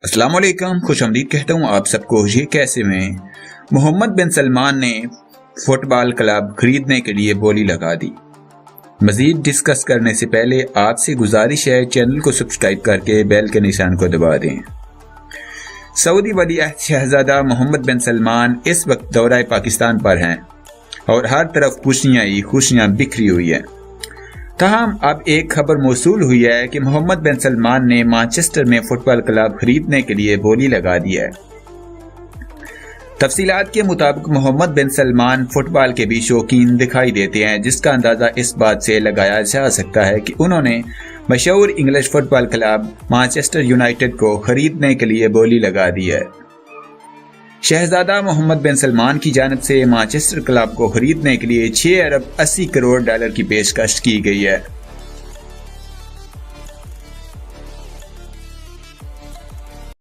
अस्सलाम वालेकुम, खुश आमदीद कहता हूँ आप सबको। ये कैसे में मोहम्मद बिन सलमान ने फुटबॉल क्लब खरीदने के लिए बोली लगा दी। मजीद डिस्कस करने से पहले आपसे गुजारिश है, चैनल को सब्सक्राइब करके बेल के निशान को दबा दें। सऊदी वलीअहद शहजादा मोहम्मद बिन सलमान इस वक्त दौरा पाकिस्तान पर हैं और हर तरफ खुशियाँ ही खुशियाँ बिखरी हुई हैं। तहम अब एक खबर मौसूल हुई है कि मोहम्मद बिन सलमान ने मैनचेस्टर में फुटबॉल क्लब खरीदने के लिए बोली लगा दी है। तफसीलात के मुताबिक मोहम्मद बिन सलमान फुटबॉल के भी शौकीन दिखाई देते हैं, जिसका अंदाज़ा इस बात से लगाया जा सकता है कि उन्होंने मशहूर English football club Manchester United को खरीदने के लिए बोली लगा दी है। शहजादा मोहम्मद बिन सलमान की जानिब से मैनचेस्टर क्लब को खरीदने के लिए 6 अरब 80 करोड़ डॉलर की पेशकश की गई है।